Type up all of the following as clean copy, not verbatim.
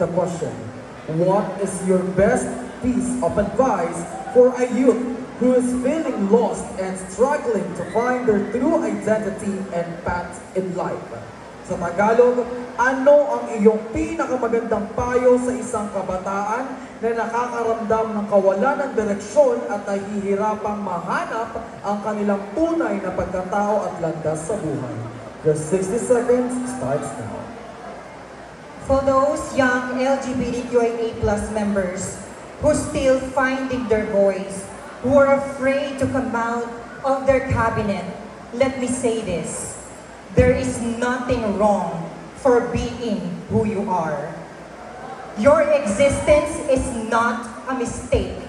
the question. What is your best piece of advice for a youth who is feeling lost and struggling to find their true identity and path in life? Sa Tagalog, ano ang iyong pinakamagandang payo sa isang kabataan na nakakaramdam ng kawalan ng direksyon at nahihirapang mahanap ang kanilang tunay na pagkatao at landas sa buhay? Your 60 seconds starts now. For those young LGBTQIA+ members who still finding their voice, who are afraid to come out of their cabinet, let me say this. There is nothing wrong for being who you are. Your existence is not a mistake,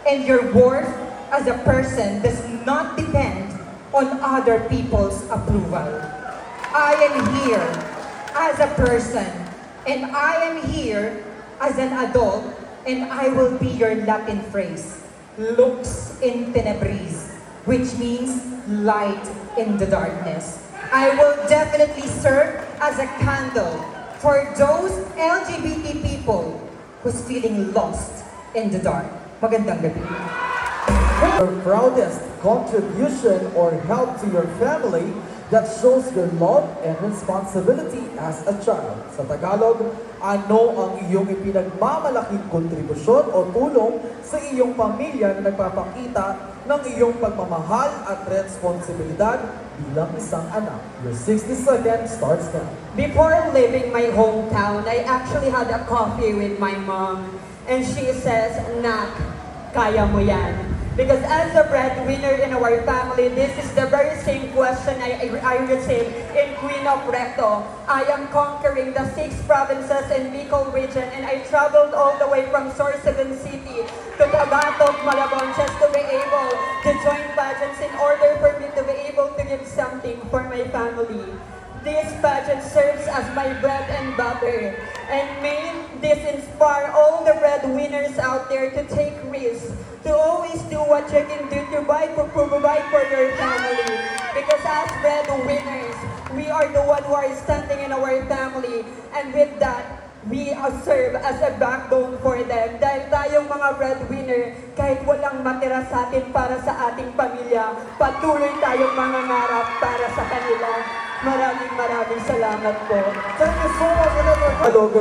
and your worth as a person does not depend on other people's approval. I am here as a person, and I am here as an adult, and I will be your Latin phrase, lux in tenebris, which means light in the darkness. I will definitely serve as a candle for those LGBT people who's feeling lost in the dark. Magandang gabi. Your proudest contribution or help to your family that shows your love and responsibility as a child. Sa Tagalog, ano ang iyong ipinagmamalaking kontribusyon o tulong sa iyong pamilya na nagpapakita ng iyong pagmamahal at responsibilidad bilang isang anak? Your 60 seconds starts now. Before leaving my hometown, I actually had a coffee with my mom, and she says, "Nak, kaya mo yan." Because as a breadwinner in our family, this is the very same question I received in Queen of Recto. I am conquering the 6 provinces in Bicol region, and I traveled all the way from Sorsogon City to Tagatog, Malabon, just to be able to join pageants in order for me to be able to give something for my family. This pageant serves as my bread and butter, and may this inspire all the breadwinners out there to take risks, to always do what you can do to provide for your family. Because as breadwinners, we are the one who are standing in our family, and with that, we serve as a backbone for them. Dahil tayong mga breadwinner, kahit walang matira sa atin para sa ating pamilya, patuloy tayong mangangarap para sa kanila. Maraming salamat po. Thank you so much, Tagalog.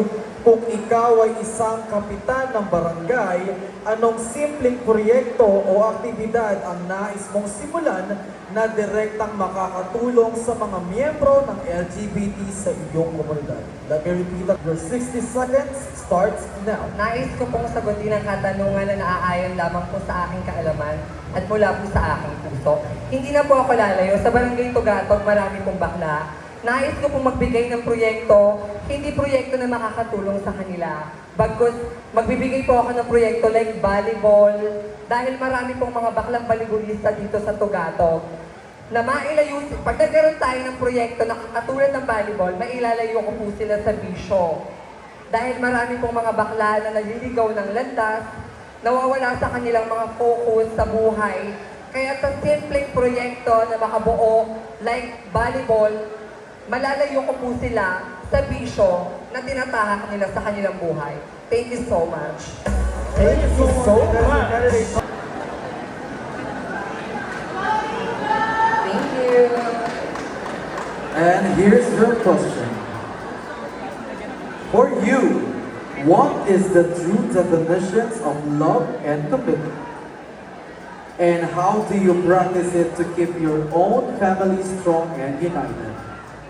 Kung ikaw ay isang kapitan ng barangay, anong simpleng proyekto o aktibidad ang nais mong simulan na direktang makakatulong sa mga miyembro ng LGBT sa iyong komunidad? Let me repeat that. Your 60 seconds starts now. Nais ko pong sagutin ang katanungan na naaayon lamang po sa aking kaalaman at mula po sa aking puso. Hindi na po ako lalayo. Sa Barangay Tugatog, marami pong bakla. Nais ko pong magbigay ng proyekto, hindi proyekto na makakatulong sa kanila. Bagkus, magbibigay po ako ng proyekto like volleyball, dahil marami pong mga baklang volleyballista dito sa Tugatog. Na mailayo, pag nagkaroon tayo ng proyekto na katulad ng volleyball, mailalayo ko po sila sa bisyo. Dahil marami pong mga bakla na naliligaw ng landas, nawawala sa kanilang mga focus sa buhay. Kaya sa simpleng proyekto na makabuo, like volleyball, malalayo ko po sila sa bisyo na tinatahak nila sa kanilang buhay. Thank you so much. Thank you so much. Thank you. And here's your question. For you, what is the true definitions of love and commitment? And how do you practice it to keep your own family strong and united?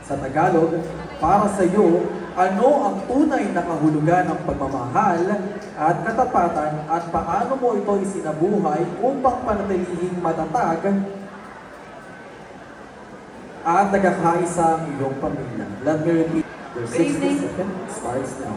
Sa Tagalog, para sa iyo, ano ang tunay na kahulugan ng pagmamahal at katapatan at paano mo ito isinabuhay upang panatilihing matatag at nagkakaisa ang iyong pamilya? Let me repeat. Your 60 seconds starts now.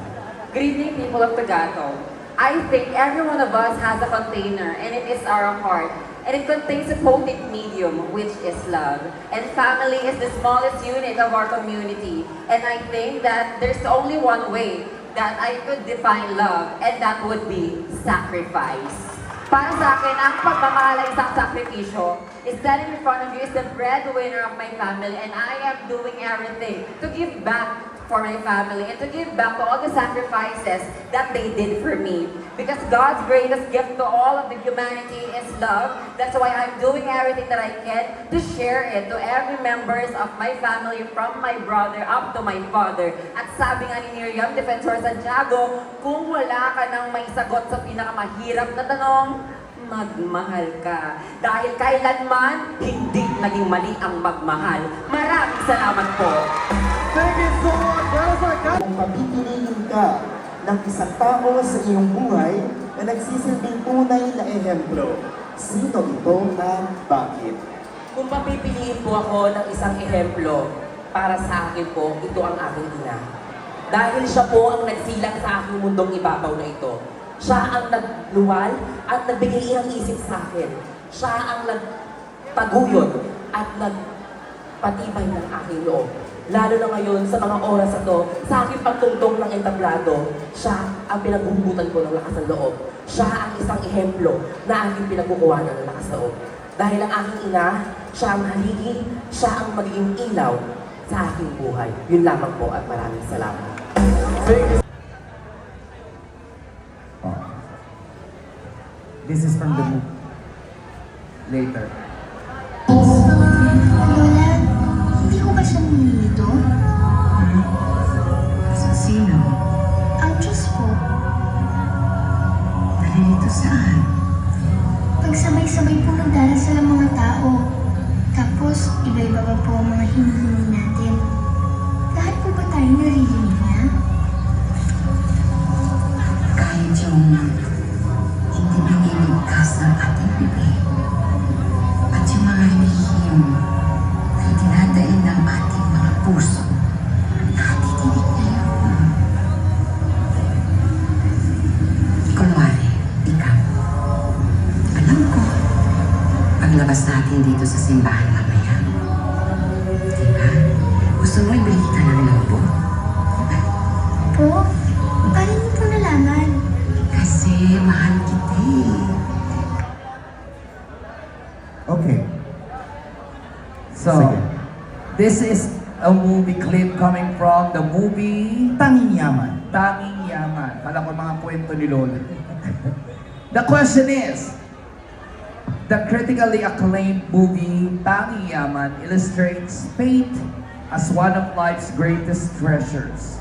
Good evening, people of Tagatog. I think every one of us has a container, and it is our heart. And it contains a potent medium, which is love. And family is the smallest unit of our community. And I think that there's only one way that I could define love, and that would be sacrifice. Para sa akin, ang pagmamahal ay isang sakripisyo. Standing in front of you is the breadwinner of my family, and I am doing everything to give back for my family and to give back to all the sacrifices that they did for me. Because God's greatest gift to all of the humanity is love. That's why I'm doing everything that I can to share it to every members of my family, from my brother up to my father. At sabi nga ni Miriam Defensor Santiago, kung wala ka nang may sagot sa pinakamahirap na tanong, magmahal ka. Dahil kailanman, hindi naging mali ang magmahal. Maraming salamat po. Thank you so much, Rosa. Kung papipiliin ka ng isang tao sa iyong buhay na nagsisilbing tunay na ehemplo, sino ito at bakit? Kung papipiliin po ako ng isang ehemplo, para sa akin po, ito ang aking ina. Dahil siya po ang nagsilang sa aking mundong ibabaw na ito. Siya ang nagluwal at nagbigay ng isip sa akin. Siya ang nagpaguyod at nagpatibay ng aking loob. Lalo na ngayon, sa mga oras na to, sa aking pagtungtong ng entablado, siya ang pinaghuhugutan ko ng lakas ng loob. Siya ang isang ehemplo na aking pinagkukuhanan ng lakas ng loob. Dahil ang aking ina, siya ang haligi, siya ang magiging ilaw sa aking buhay. Yun lamang po at maraming salamat. This is from the movie. Later. Lola, hindi ko ba siya nilito? Sino? Ang Diyos po. Nalilito saan? Pagsabay-sabay po nagdarasal ang mga tao. Tapos, iba-iba pa po ang mga hinihingi natin. Lahat po ba tayo naririnig niya? Kahit yung hindi nililigtas ng ating bibig at yung mga lihim na itinadain ng ating mga puso, nakatitig na yun. Kunwari, ikaw. Alam ko, paglabas natin dito sa simbahan mamaya, diba? Gusto mo ibili kita ng lobo? Po, paano niyo po nalaman? Kasi mahal kita eh. Okay. So, Sige. this is a movie clip coming from the movie Tanging yaman. Tanging Yaman. Kala ko mga kwento ni Lola. The question is, the critically acclaimed movie Tanging Yaman illustrates faith as one of life's greatest treasures.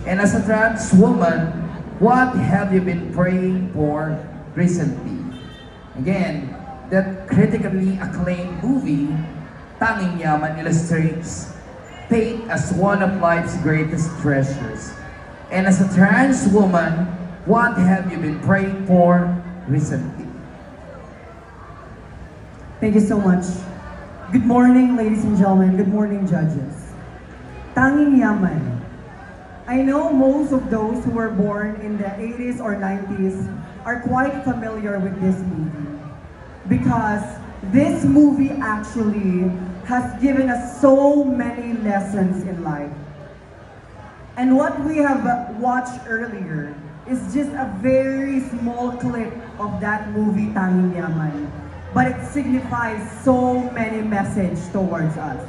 And as a trans woman, what have you been praying for recently? Again, that critically acclaimed movie, Tanging Yaman, illustrates faith as one of life's greatest treasures. And as a trans woman, what have you been praying for recently? Thank you so much. Good morning, ladies and gentlemen. Good morning, judges. Tanging Yaman. I know most of those who were born in the 80s or 90s are quite familiar with this movie. Because this movie actually has given us so many lessons in life. And what we have watched earlier is just a very small clip of that movie, Tanging Yaman. But it signifies so many messages towards us.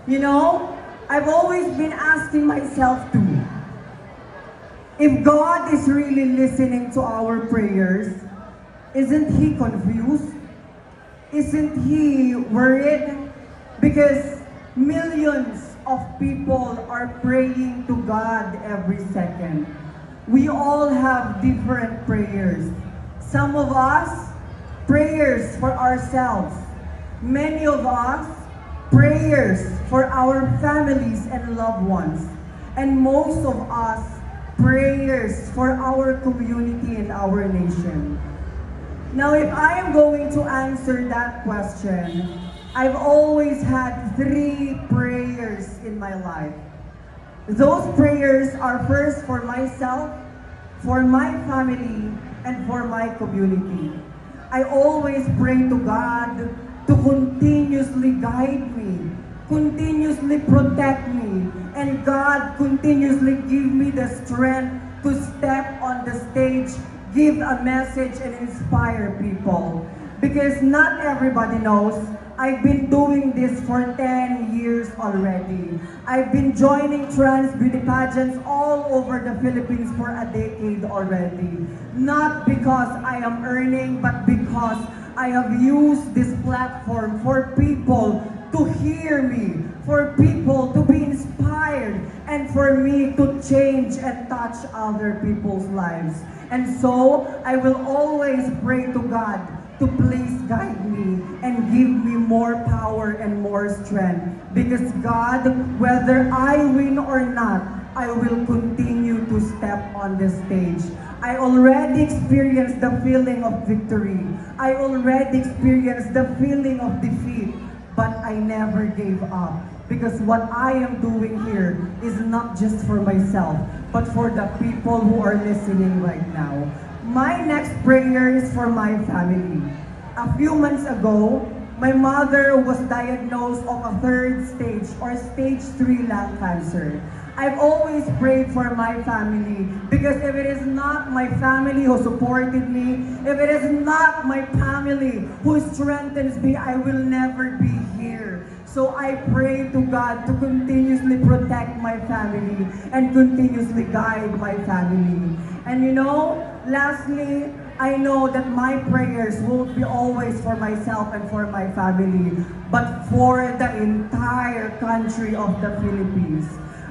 You know, I've always been asking myself too, if God is really listening to our prayers, isn't He confused? Isn't He worried? Because millions of people are praying to God every second. We all have different prayers. Some of us, prayers for ourselves. Many of us, prayers for our families and loved ones. And most of us, prayers for our community and our nation. Now, if I am going to answer that question, I've always had 3 prayers in my life. Those prayers are first for myself, for my family, and for my community. I always pray to God to continuously guide me, continuously protect me, and God continuously give me the strength to step on the stage, give a message, and inspire people. Because not everybody knows, I've been doing this for 10 years already. I've been joining trans beauty pageants all over the Philippines for a decade already. Not because I am earning, but because I have used this platform for people to hear me, for people to be inspired, and for me to change and touch other people's lives. And so, I will always pray to God to please guide me and give me more power and more strength. Because God, whether I win or not, I will continue to step on the stage. I already experienced the feeling of victory. I already experienced the feeling of defeat. But I never gave up. Because what I am doing here is not just for myself, but for the people who are listening right now. My next prayer is for my family. A few months ago, my mother was diagnosed of a third stage or stage 3 lung cancer. I've always prayed for my family because if it is not my family who supported me, if it is not my family who strengthens me, I will never be here. So I pray to God to continuously protect my family and continuously guide my family. And you know, lastly, I know that my prayers won't be always for myself and for my family, but for the entire country of the Philippines.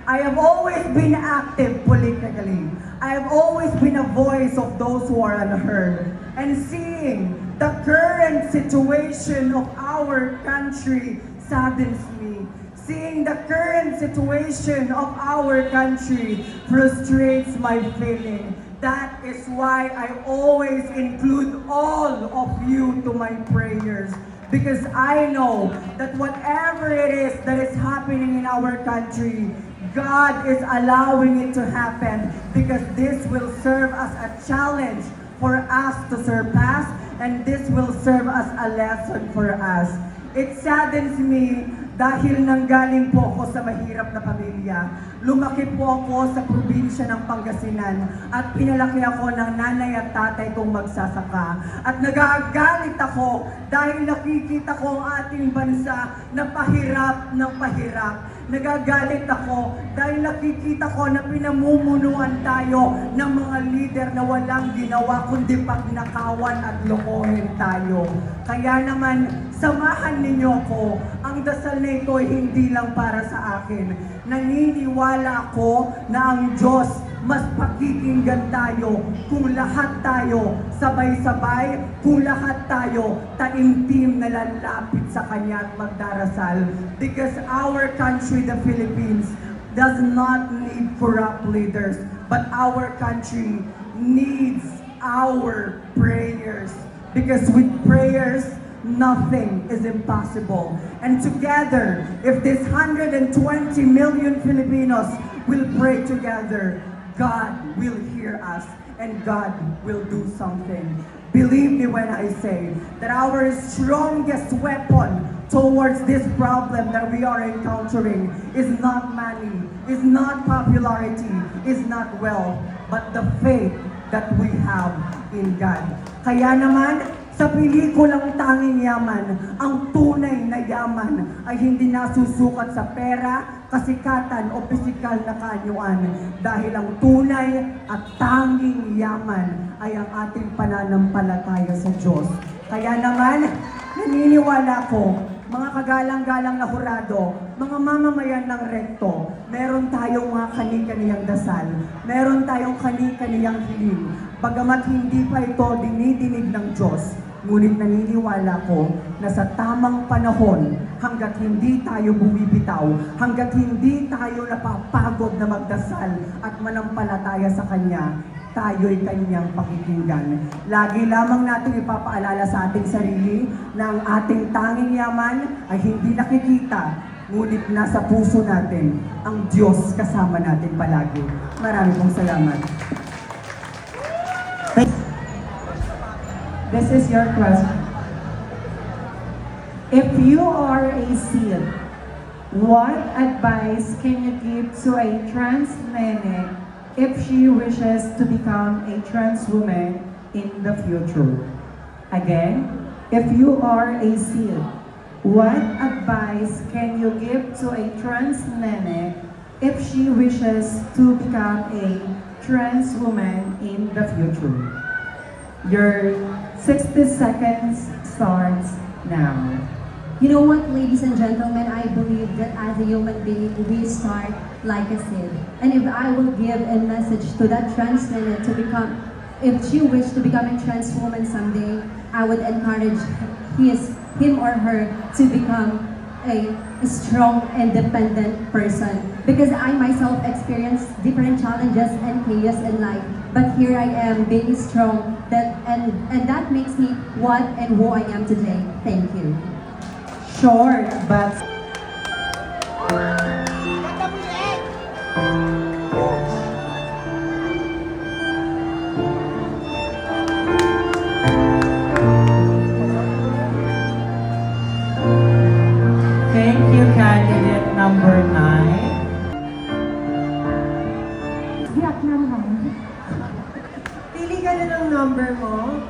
I have always been active politically. I have always been a voice of those who are unheard. And seeing the current situation of our country saddens me. Seeing the current situation of our country frustrates my feeling. That is why I always include all of you to my prayers. Because I know that whatever it is that is happening in our country, God is allowing it to happen because this will serve as a challenge for us to surpass, and this will serve as a lesson for us. It saddens me dahil nanggaling po ako sa mahirap na pamilya. Lumaki po ako sa probinsya ng Pangasinan at pinalaki ako ng nanay at tatay kong magsasaka. At nagagalit ako dahil nakikita ko ang ating bansa na pahirap ng pahirap. Nagagalit ako dahil nakikita ko na pinamumunuan tayo ng mga leader na walang ginawa kundi pagnakawan at lokohin tayo. Kaya naman, samahan ninyo ako. Ang dasal na ito ay hindi lang para sa akin. Naniniwala ako na ang Diyos mas pakikinggan tayo kung lahat tayo sabay-sabay, kung lahat tayo taimtim na lalapit sa Kanya at magdarasal. Because our country, the Philippines, does not need corrupt leaders, but our country needs our prayers. Because with prayers, nothing is impossible. And together, if this 120 million Filipinos will pray together, God will hear us and God will do something. Believe me when I say that our strongest weapon towards this problem that we are encountering is not money, is not popularity, is not wealth, but the faith that we have in God. Kaya naman, sa pelikulang Tanging Yaman, ang tunay na yaman ay hindi nasusukat sa pera, kasikatan o pisikal na kaanyuan. Dahil ang tunay at tanging yaman ay ang ating pananampalataya sa Diyos. Kaya naman, naniniwala ko, mga kagalang-galang na hurado, mga mamamayan ng rekto, meron tayong mga kani-kaniyang dasal, meron tayong kani-kaniyang hiling. Bagamat hindi pa ito dinidinig ng Diyos, ngunit naniniwala ko na sa tamang panahon, hanggat hindi tayo bumibitaw, hanggat hindi tayo napapagod na magdasal at manampalataya sa Kanya, tayo'y Kanyang pakikinggan. Lagi lamang natin ipapaalala sa ating sarili na ang ating tanging yaman ay hindi nakikita, ngunit nasa puso natin ang Diyos kasama natin palagi. Marami pong salamat. This is your question. If you are a SEAL, what advice can you give to a trans nene if she wishes to become a trans woman in the future? Again, if you are a SEAL, What advice can you give to a trans nene if she wishes to become a trans woman in the future? Your 60 seconds starts now. You know what, ladies and gentlemen, I believe that as a human being, we start like a seed. And if I will give a message to that trans woman to become, if she wishes to become a trans woman someday, I would encourage him or her to become a strong, independent person. Because I myself experienced different challenges and chaos in life. But here I am, being strong, and that makes me what and who I am today. Thank you. Short, but thank you, candidate number 9. Vietnam home. Pili ka na ng number mo.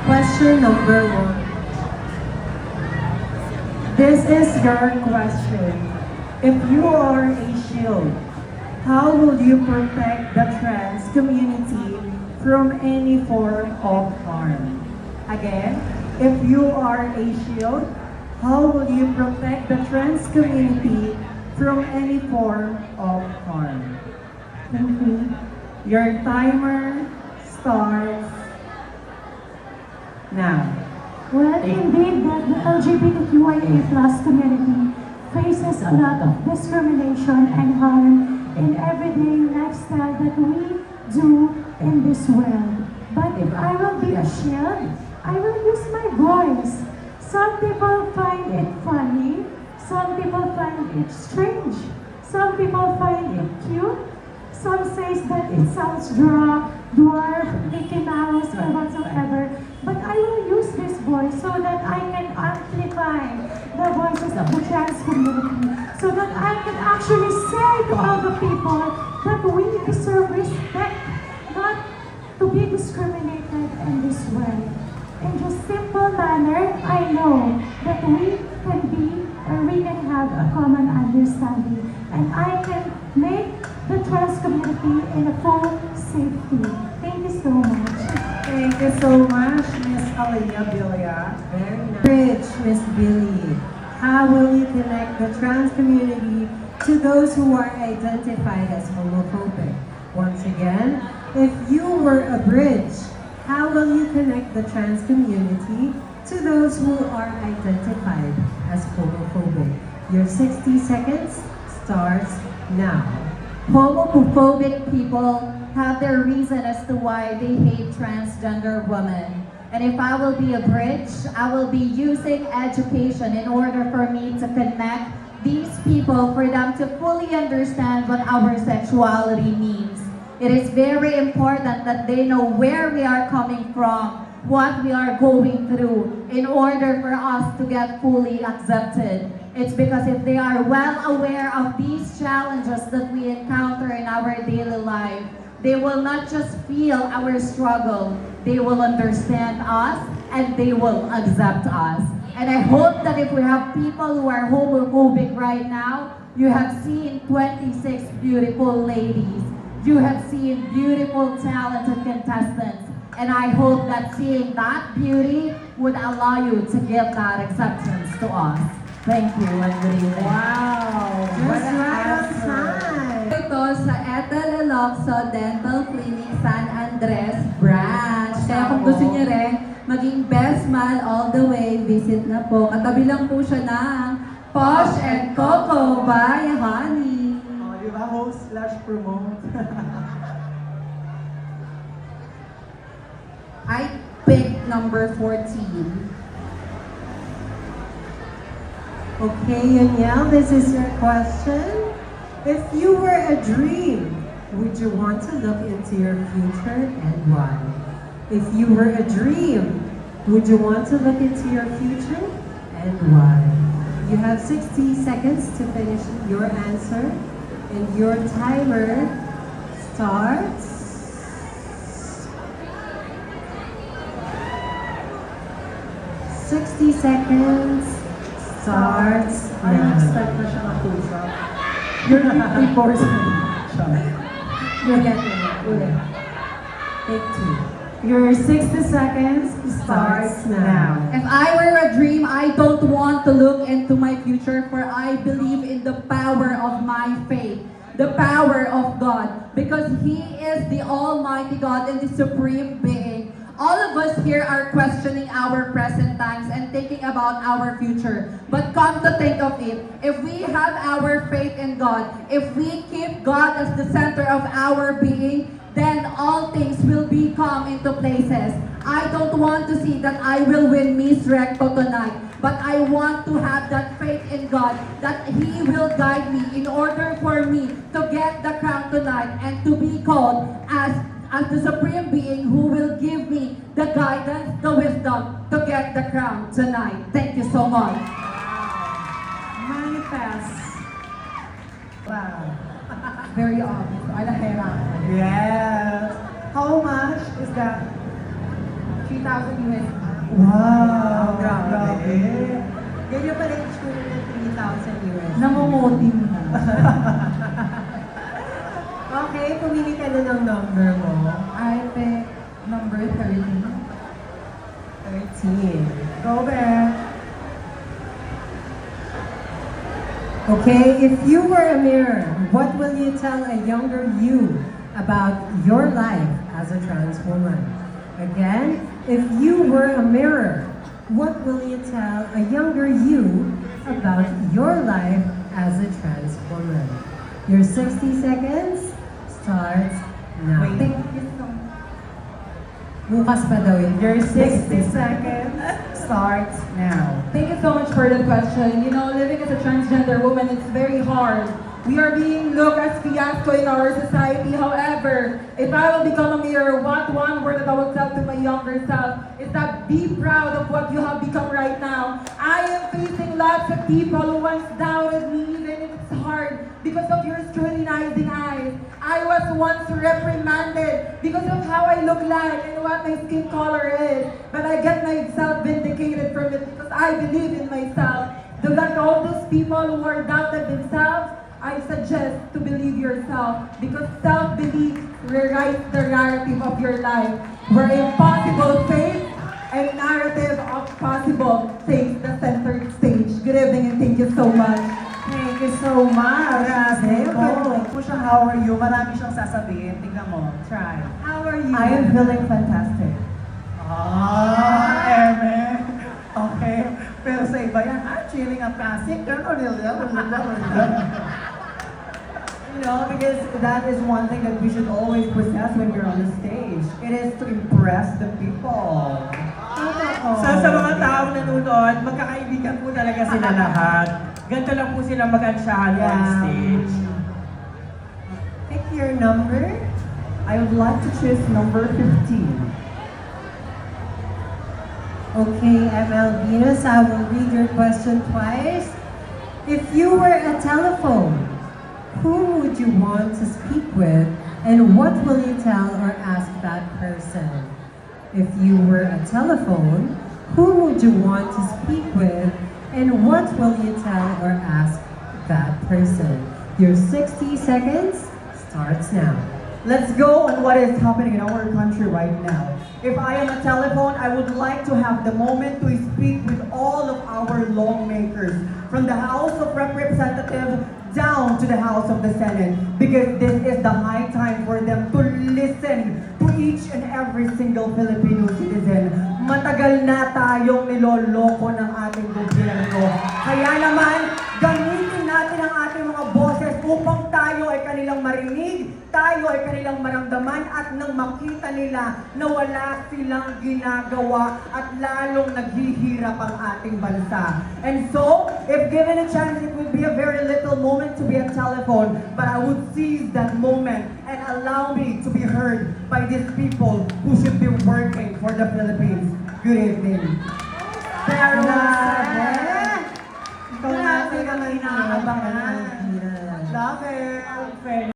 Question number 1. This is your question. If you are a shield, how will you protect the trans community from any form of harm? Again, if you are a shield, how will you protect the trans community from any form of harm? Thank you. Your timer starts now. Well, indeed, the LGBTQIA plus community faces a lot of discrimination and harm in everyday lifestyle that we do in this world. But if I will be a shield, I will use my voice. Some people find it funny, some people find it strange, some people find it cute, some says that it sounds dwarf, Mickey Mouse, or whatsoever. But I will use this voice so that I can amplify the voices of the trans community, so that I can actually say to all the people that we deserve respect, not to be discriminated in this way. In just simple manner, I know that we can be or we can have a common understanding, and I can make the trans community in a full safety. Thank you so much. Thank you so much, Miss Aliyah Bilya. Very nice. Bridge, Miss Billy. How will you connect the trans community to those who are identified as homophobic? Once again, if you were a bridge, how will you connect the trans community to those who are identified as homophobic? Your 60 seconds starts now. Homophobic people have their reason as to why they hate transgender women. And if I will be a bridge, I will be using education in order for me to connect these people for them to fully understand what our sexuality means. It is very important that they know where we are coming from, what we are going through, in order for us to get fully accepted. It's because if they are well aware of these challenges that we encounter in our daily life, they will not just feel our struggle, they will understand us and they will accept us. And I hope that if we have people who are homophobic right now, you have seen 26 beautiful ladies. You have seen beautiful, talented contestants. And I hope that seeing that beauty would allow you to give that acceptance to us. Thank you and good evening. Wow! Just right on time! Ito sa Ethel Eloxo Dental Clinic San Andres Branch. Kaya kung gusto niyo rin maging best man all the way, visit na po. Katabi lang po siya ng Posh and Coco by Honey. Oh, di ba? Host/promote. I picked number 14. Okay, Yaniel, this is your question. If you were a dream, would you want to look into your future and why? If you were a dream, would you want to look into your future and why? You have 60 seconds to finish your answer, and your timer starts 60 seconds starts now. You're 54. You're getting it. Ulit. Take 2. Your 60 seconds starts now. If I were a dream, I don't want to look into my future, for I believe in the power of my faith, the power of God, because He is the Almighty God and the Supreme Being. All of us here are questioning our present times and thinking about our future. But come to think of it, if we have our faith in God, if we keep God as the center of our being, then all things will come into places. I don't want to see that I will win Miss Recto tonight, but I want to have that faith in God that He will guide me in order for me to get the crown tonight and to be called as the Supreme Being who will give me the guidance, the wisdom to get the crown tonight. Thank you so much. Manifest. Wow. Very obvious. I nahirapan. Yes. How much is that? 3,000 US. Wow, grabe. Ganyan pala yung tsura ng 3,000 US. Nangungutin mo. Okay, pumili ka na ng number mo. I pick number 13. 13. Go back. Okay, if you were a mirror, what will you tell a younger you about your life as a trans woman? Again, if you were a mirror, what will you tell a younger you about your life as a trans woman? Your 60 seconds starts now. Thank you so much. Bukas pa daw yun. Your 60 seconds starts now. Thank you so much for the question. You know, living as a transgender woman, it's very hard. We are being looked as fiasco in our society. However, if I will become a mirror, what one word that I will tell to my younger self is that be proud of what you have become right now. I am facing lots of people who once doubted me, even if it's hard, because of your scrutinizing eyes. I was once reprimanded because of how I look like and what my skin color is. But I get myself vindicated from it because I believe in myself. Like all those people who are doubted themselves, I suggest to believe yourself because self-belief rewrites the narrative of your life, where impossible faith and narrative of possible takes the center stage. Good evening and thank you so much. Thank you so much. Kung siya, how are you? Marami siyang sasabihin. Tingnan mo. Try. How are you? I am feeling fantastic. Eme. Okay. Pero sa iba yan, chilling ang classic. You know, because that is one thing that we should always possess when we're on the stage. It is to impress the people. Sa mga taong nanonood, magkakaibigan po talaga sila lahat. Ganito lang po sila mag-ansyahan on stage. Pick your number. I would like to choose number 15. Okay, ML Venus, I will read your question twice. If you were a telephone, who would you want to speak with, and what will you tell or ask that person? If you were a telephone, who would you want to speak with, and what will you tell or ask that person? Your 60 seconds starts now. Let's go on what is happening in our country right now. If I am a telephone, I would like to have the moment to speak with all of our lawmakers, from the House of Representatives down to the House of the Senate, because this is the high time for them to listen to each and every single Filipino citizen. Matagal na tayong niloloko ng ating gobyerno. Kaya naman, gamitin natin ang ating mga boses upang tayo ay kanilang marinig, tayo ay kanilang maramdaman, at nang makita nila na wala silang ginagawa at lalong naghihirap ang ating bansa. And so, if given a chance, it would be a very little moment to be a telephone, but I would seize that moment and allow me to be heard by these people who should be working for the Philippines. Good evening. Pero, ikaw natin ang inaabangan. Love it.